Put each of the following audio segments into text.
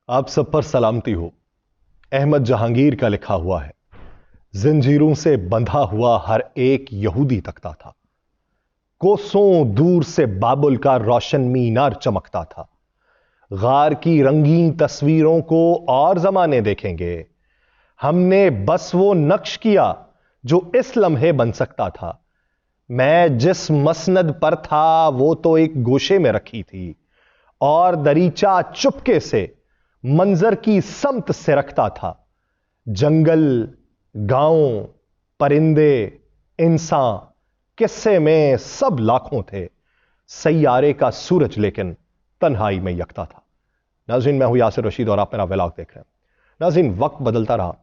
आप सब पर सलामती हो। अहमद जहांगीर का लिखा हुआ है, जंजीरों से बंधा हुआ हर एक यहूदी तकता था। कोसों दूर से बाबुल का रोशन मीनार चमकता था। गार की रंगीन तस्वीरों को और जमाने देखेंगे, हमने बस वो नक्श किया जो इस लम्हे बन सकता था। मैं जिस मसनद पर था वो तो एक गोशे में रखी थी, और दरीचा चुपके से मंजर की समत से रखता था। जंगल, गांव, परिंदे, इंसान, किस्से में सब लाखों थे। सैयारे का सूरज लेकिन तन्हाई में यकता था। नाज़रीन, मैं हूं यासिर रशीद और आप मेरा व्लॉग देख रहे हैं। नाज़रीन, वक्त बदलता रहा,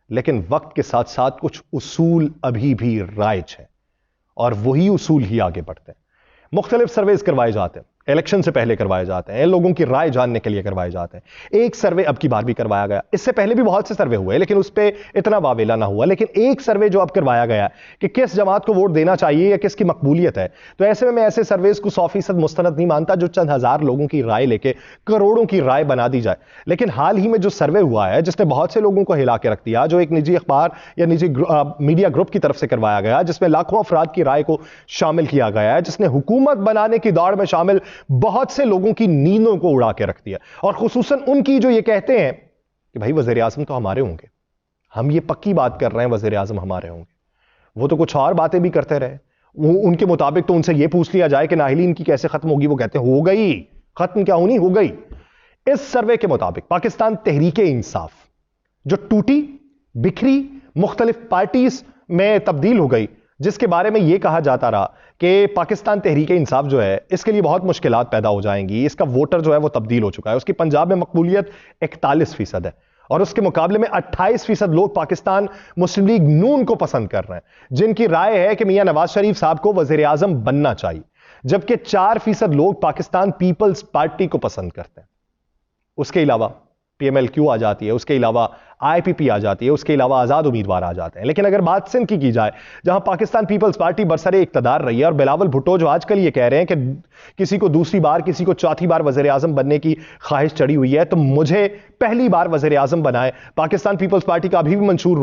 लेकिन वक्त के साथ साथ कुछ उसूल अभी भी राइज हैं, और वही उसूल ही आगे बढ़ते हैं। मुख्तलिफ सर्वेज करवाए जाते हैं, इलेक्शन से पहले करवाए जाते हैं, लोगों की राय जानने के लिए करवाए जाते हैं। एक सर्वे अब की बार भी करवाया गया, इससे पहले भी बहुत से सर्वे हुए लेकिन उस पर इतना वावेला ना हुआ। लेकिन एक सर्वे जो अब करवाया गया कि किस जमात को वोट देना चाहिए या किसकी मकबूलियत है, तो ऐसे में मैं ऐसे सर्वेज को 100% मुस्तनद नहीं मानता जो चंद हजार लोगों की राय लेके करोड़ों की राय बना दी जाए। लेकिन हाल ही में जो सर्वे हुआ है जिसने बहुत से लोगों को हिला के रख दिया, जो एक निजी अखबार या निजी मीडिया ग्रुप की तरफ से करवाया गया, जिसमें लाखों अफराद की राय को शामिल किया गया है, जिसने हुकूमत बनाने की दौड़ में शामिल बहुत से लोगों की नींदों को उड़ा के रख दिया, और खुसूसन उनकी जो ये कहते हैं कि भाई वजीर आजम तो हमारे होंगे, हम ये पक्की बात कर रहे हैं वजीर आजम हमारे होंगे। वो तो कुछ और बातें भी करते रहे। उनके मुताबिक तो उनसे ये पूछ लिया जाए कि नाहिली इनकी कैसे खत्म होगी, वो कहते हैं हो गई। खत्म क्या होनी, हो गई। इस सर्वे के मुताबिक पाकिस्तान तहरीक इंसाफ जो टूटी बिखरी मुख्तलिफ पार्टीज में तब्दील हो गई, जिसके बारे में यह कहा जाता रहा कि पाकिस्तान तहरीक इंसाफ जो है इसके लिए बहुत मुश्किलात पैदा हो जाएंगी, इसका वोटर जो है वो तब्दील हो चुका है। उसकी पंजाब में मकबूलियत 41% है, और उसके मुकाबले में 28% लोग पाकिस्तान मुस्लिम लीग नून को पसंद कर रहे हैं, जिनकी राय है कि मियां नवाज शरीफ साहब को वजीर आजम बनना चाहिए। जबकि 4% लोग पाकिस्तान पीपल्स पार्टी को पसंद करते हैं। उसके अलावा PMLQ आ जाती है, उसके अलावा IPP आ जाती है, उसके अलावा आजाद उम्मीदवार आ जाते हैं। लेकिन अगर बात सिंध की जाए, जहां पाकिस्तान पीपल्स पार्टी बरसरे इक्तदार रही है, और बिलावल भुट्टो जो आजकल ये कह रहे हैं कि किसी को दूसरी बार, किसी को चौथी बार वजीर आजम बनने की ख्वाहिश चढ़ी हुई है, तो मुझे पहली बार वजीर आजम बनाए। पाकिस्तान पीपल्स पार्टी का अभी भी मंशूर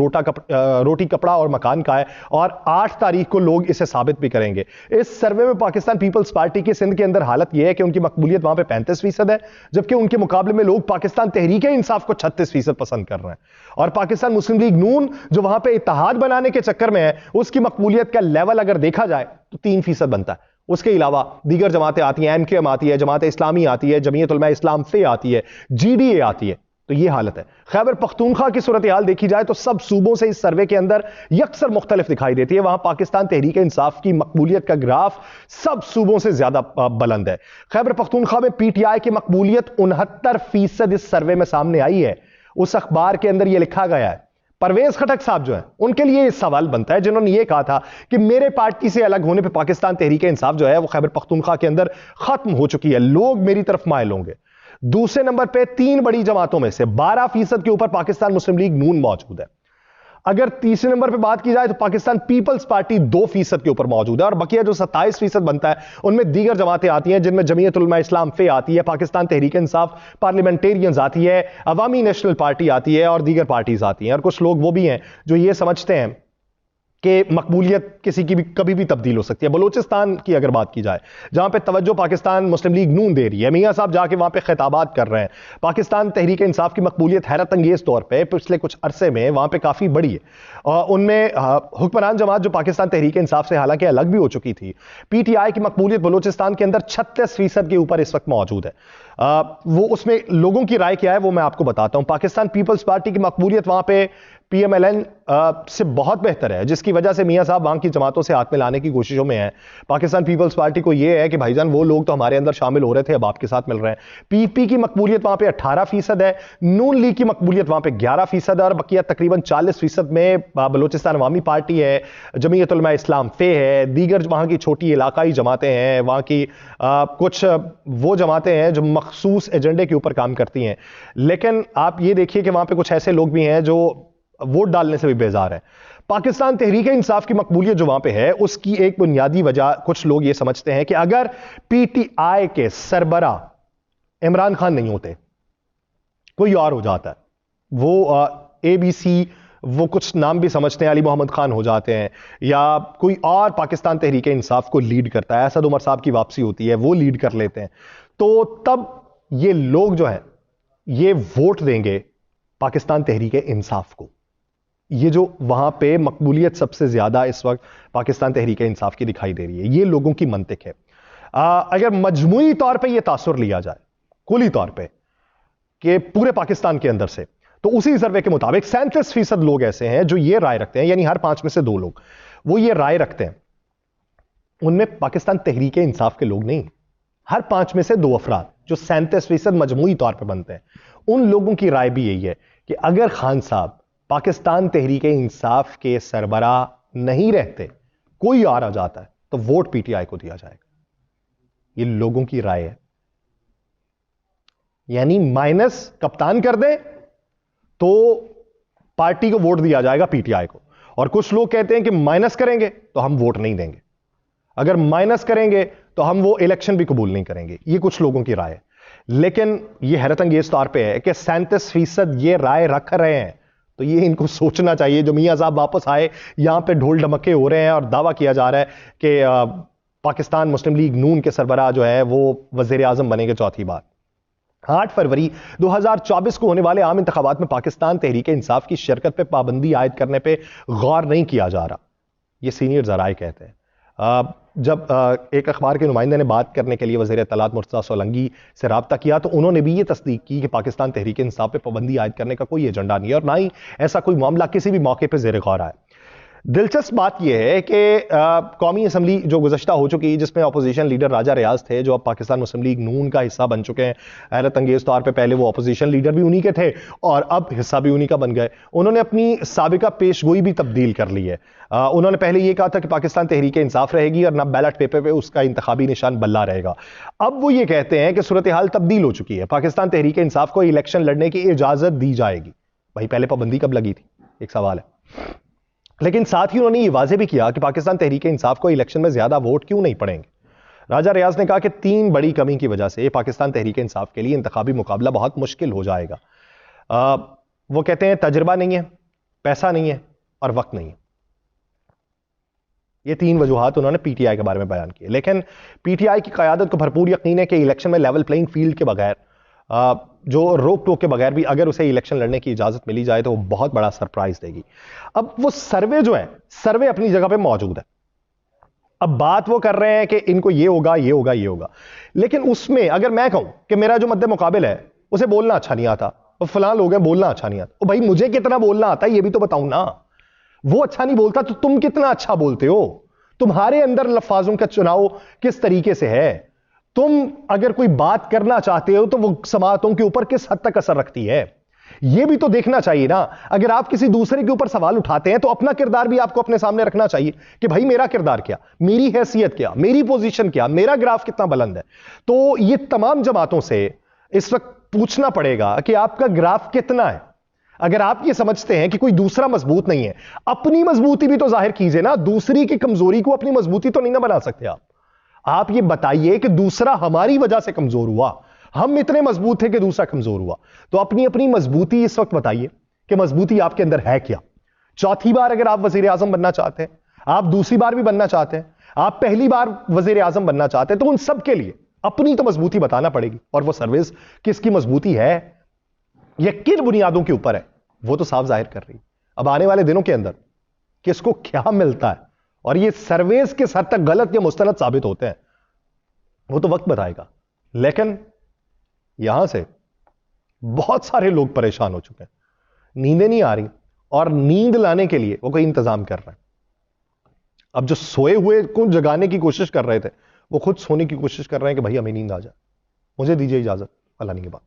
रोटी कपड़ा और मकान का है, और 8 तारीख को लोग इसे साबित भी करेंगे। इस सर्वे में पाकिस्तान पीपल्स पार्टी की सिंध के अंदर हालत यह है कि उनकी मकबूलियत वहां पर 35% है, जबकि उनके मुकाबले में लोग पाकिस्तान तहरीक इंसाफ को 36% पसंद कर रहे हैं। और पाकिस्तान मुस्लिम लीग नून जो वहां पे इत्तेहाद बनाने के चक्कर में है, उसकी मकबूलियत का लेवल अगर देखा जाए तो 3% बनता है। उसके अलावा दीगर जमातें आती हैं, MKM आती है, जमात इस्लामी आती है, जमीयत उलमा इस्लाम फे आती है, GDA आती है। तो ये हालत है। खैबर पख्तूनख्वा की सूरत हाल देखी जाए तो सब सूबों से इस सर्वे के अंदर यकसर मुख्तलिफ दिखाई देती है। वहां पाकिस्तान तहरीक इंसाफ की मकबूलियत का ग्राफ सब सूबों से ज्यादा बुलंद है। खैबर पख्तूनख्वा में PTI की मकबूलियत 69% इस सर्वे में सामने आई है। उस अखबार के अंदर यह लिखा गया है, परवेज खटक साहब जो है उनके लिए इस सवाल बनता है, जिन्होंने यह कहा था कि मेरे पार्टी से अलग होने पर पाकिस्तान तहरीक इंसाफ जो है वो खैबर पख्तूनख्वा के अंदर खत्म हो चुकी है, लोग मेरी तरफ माइल होंगे। दूसरे नंबर पे 3 बड़ी जमातों में से 12% के ऊपर पाकिस्तान मुस्लिम लीग नून मौजूद है। अगर तीसरे नंबर पे बात की जाए तो पाकिस्तान पीपल्स पार्टी 2% के ऊपर मौजूद है, और बकिया जो 27% बनता है उनमें दीगर जमातें आती हैं, जिनमें जमीयत उलमा इस्लाम फे आती है, पाकिस्तान तहरीक इंसाफ पार्लियामेंटेरियंस आती है, अवामी नेशनल पार्टी आती है, और दीगर पार्टीज आती हैं। और कुछ लोग वो भी हैं जो ये समझते हैं कि मकबूलियत किसी की भी कभी भी तब्दील हो सकती है। बलूचिस्तान की अगर बात की जाए, जहां पे तवज्जो पाकिस्तान मुस्लिम लीग नून दे रही है, मियां साहब जाके वहां पे खिताबात कर रहे हैं, पाकिस्तान तहरीक इंसाफ की मकबूलियत हैरत अंगेज तौर पे पिछले कुछ अरसे में वहां पे काफी बढ़ी है। उनमें हुक्मरान जमात जो पाकिस्तान तहरीक इंसाफ से हालांकि अलग भी हो चुकी थी, PTI की मकबूलियत बलूचिस्तान के अंदर 36% के ऊपर इस वक्त मौजूद है। वो उसमें लोगों की राय क्या है वो मैं आपको बताता हूं। पाकिस्तान पीपल्स पार्टी की मकबूलियत वहां पे PMLN से बहुत बेहतर है, जिसकी वजह से मियां साहब वहां की जमातों से हाथ में लाने की कोशिशों में है। पाकिस्तान पीपल्स पार्टी को यह है कि भाईजान वो लोग तो हमारे अंदर शामिल हो रहे थे, अब आपके साथ मिल रहे हैं। PP की मकबूलियत वहां पे 18% है, नून लीग की मकबूलियत वहां पे 11% है, और बकिया तकरीबन 40% में बलूचिस्तान अवामी पार्टी है, जमीयत उलमा इस्लाम फे है, दीगर वहां की छोटी इलाकाई जमातें हैं, वहां की कुछ वो जमातें हैं जो मखसूस एजेंडे के ऊपर काम करती हैं। लेकिन आप ये देखिए कि वहां पे कुछ ऐसे लोग भी हैं जो वोट डालने से भी बेजार है। पाकिस्तान तहरीक इंसाफ की मकबूलियत जो वहां पे है उसकी एक बुनियादी वजह कुछ लोग ये समझते हैं कि अगर PTI के सरबरा इमरान खान नहीं होते, कोई और हो जाता है, वो ABC, वो कुछ नाम भी समझते हैं, अली मोहम्मद खान हो जाते हैं, या कोई और पाकिस्तान तहरीक इंसाफ को लीड करता है, असद उमर साहब की वापसी होती है, वो लीड कर लेते हैं, तो तब ये लोग जो हैं ये वोट देंगे पाकिस्तान तहरीक इंसाफ को। ये जो वहां पे मकबूलियत सबसे ज्यादा इस वक्त पाकिस्तान तहरीक इंसाफ की दिखाई दे रही है, ये लोगों की मंतिक है। अगर मजमूई तौर पे ये तासुर लिया जाए, कुली तौर पे, कि पूरे पाकिस्तान के अंदर से, तो उसी सर्वे के मुताबिक 37% लोग ऐसे हैं जो ये राय रखते हैं, यानी हर 5 में से 2 लोग वो ये राय रखते हैं, उनमें पाकिस्तान तहरीक इंसाफ के लोग नहीं, हर 5 में से 2 अफराद जो 37% मजमूई तौर पर बनते हैं, उन लोगों की राय भी यही है कि अगर खान साहब पाकिस्तान तहरीक इंसाफ के सरबराह नहीं रहते, कोई और आ जाता है, तो वोट PTI को दिया जाएगा। ये लोगों की राय है, यानी माइनस कप्तान कर दे तो पार्टी को वोट दिया जाएगा PTI को, और कुछ लोग कहते हैं कि माइनस करेंगे तो हम वोट नहीं देंगे, अगर माइनस करेंगे तो हम वो इलेक्शन भी कबूल नहीं करेंगे। ये कुछ लोगों की राय है, लेकिन ये हैरत अंगेज तौर पे है कि 37% ये राय रख रहे हैं, तो ये इनको सोचना चाहिए। जो मियां साहब वापस आए, यहां पे ढोल ढमक्के हो रहे हैं और दावा किया जा रहा है कि पाकिस्तान मुस्लिम लीग नून के सरबराह जो है वो वजीर आजम बनेंगे चौथी बार। 8 फरवरी 2024 को होने वाले आम इंतखाबात में पाकिस्तान तहरीक इंसाफ की शिरकत पे पाबंदी आयद करने पे गौर नहीं किया जा रहा, ये सीनियर जराए कहते हैं। जब एक अखबार के नुमाइंदे ने बात करने के लिए वज़ीर इत्तलात मुर्तज़ा सोलंकी से रब्ता किया, तो उन्होंने भी ये तस्दीक की कि पाकिस्तान तहरीक इंसाफ पे पाबंदी आयद करने का कोई एजेंडा नहीं है, और ना ही ऐसा कोई मामला किसी भी मौके पर ज़ेर गौर आए। दिलचस्प बात यह है कि कौमी असम्बली जो गुज़श्ता हो चुकी, जिसमें अपोजिशन लीडर राजा रियाज थे, जो अब पाकिस्तान मुस्लिम लीग नून का हिस्सा बन चुके हैं। हैरत अंगेज तौर पे पहले वो अपोजिशन लीडर भी उन्हीं के थे और अब हिस्सा भी उन्हीं का बन गए। उन्होंने अपनी साबिका पेशगोई भी तब्दील कर ली है। उन्होंने पहले ये कहा था कि पाकिस्तान तहरीक इंसाफ रहेगी और ना बैलेट पेपर पे उसका इंतखाबी निशान बल्ला रहेगा। अब वो ये कहते हैं कि सूरत हाल तब्दील हो चुकी है, पाकिस्तान तहरीक इंसाफ को इलेक्शन लड़ने की इजाजत दी जाएगी। भाई पहले पाबंदी कब लगी थी, एक सवाल है। लेकिन साथ ही उन्होंने ये वाजे भी किया कि पाकिस्तान तहरीक इंसाफ को इलेक्शन में ज्यादा वोट क्यों नहीं पड़ेंगे। राजा रियाज ने कहा कि 3 बड़ी कमी की वजह से पाकिस्तान तहरीक इंसाफ के लिए इंतखाबी मुकाबला बहुत मुश्किल हो जाएगा। वो कहते हैं तजर्बा नहीं है, पैसा नहीं है और वक्त नहीं है। ये 3 वजूहात उन्होंने PTI के बारे में बयान किए। लेकिन PTI की क़यादत को भरपूर यकीन है कि इलेक्शन में लेवल प्लेइंग फील्ड के बगैर, जो रोक टोक के बगैर भी अगर उसे इलेक्शन लड़ने की इजाजत मिली जाए तो वो बहुत बड़ा सरप्राइज देगी। अब वो सर्वे जो है, सर्वे अपनी जगह पे मौजूद है। अब बात वो कर रहे हैं कि इनको ये होगा, ये होगा, ये होगा, लेकिन उसमें अगर मैं कहूं कि मेरा जो मद्दे मुकाबिल है उसे बोलना अच्छा नहीं आता, और फलां लोग हैं बोलना अच्छा नहीं आता, तो भाई मुझे कितना बोलना आता है ये भी तो बताऊं ना। वो अच्छा नहीं बोलता तो तुम कितना अच्छा बोलते हो, तुम्हारे अंदर लफ्फाजों का चुनाव किस तरीके से है, तुम अगर कोई बात करना चाहते हो तो वो समातों के ऊपर किस हद तक असर रखती है, यह भी तो देखना चाहिए ना। अगर आप किसी दूसरे के ऊपर सवाल उठाते हैं तो अपना किरदार भी आपको अपने सामने रखना चाहिए कि भाई मेरा किरदार क्या, मेरी हैसियत क्या, मेरी पोजीशन क्या, मेरा ग्राफ कितना बुलंद है। तो ये तमाम जमातों से इस वक्त पूछना पड़ेगा कि आपका ग्राफ कितना है। अगर आप ये समझते हैं कि कोई दूसरा मजबूत नहीं है, अपनी मजबूती भी तो जाहिर कीजिए ना। दूसरी की कमजोरी को अपनी मजबूती तो नहीं ना बना सकते आप ये बताइए कि दूसरा हमारी वजह से कमजोर हुआ, हम इतने मजबूत थे कि दूसरा कमजोर हुआ। तो अपनी अपनी मजबूती इस वक्त बताइए कि मजबूती आपके अंदर है क्या। चौथी बार अगर आप वजीर आजम बनना चाहते हैं, आप दूसरी बार भी बनना चाहते हैं, आप पहली बार वजीर आजम बनना चाहते हैं, तो उन सब के लिए अपनी तो मजबूती बताना पड़ेगी। और वो सर्विस किसकी मजबूती है या किन बुनियादों के ऊपर है, वो तो साफ जाहिर कर रही। अब आने वाले दिनों के अंदर किसको क्या मिलता है और ये सर्वेस किस हद तक गलत या मुस्तनद साबित होते हैं, वो तो वक्त बताएगा। लेकिन यहां से बहुत सारे लोग परेशान हो चुके हैं, नींदें नहीं आ रही, और नींद लाने के लिए वो कोई इंतजाम कर रहे हैं। अब जो सोए हुए को जगाने की कोशिश कर रहे थे, वो खुद सोने की कोशिश कर रहे हैं कि भाई हमें नींद आ जाए, मुझे दीजिए इजाजत, अल्लाह नहीं के बाद।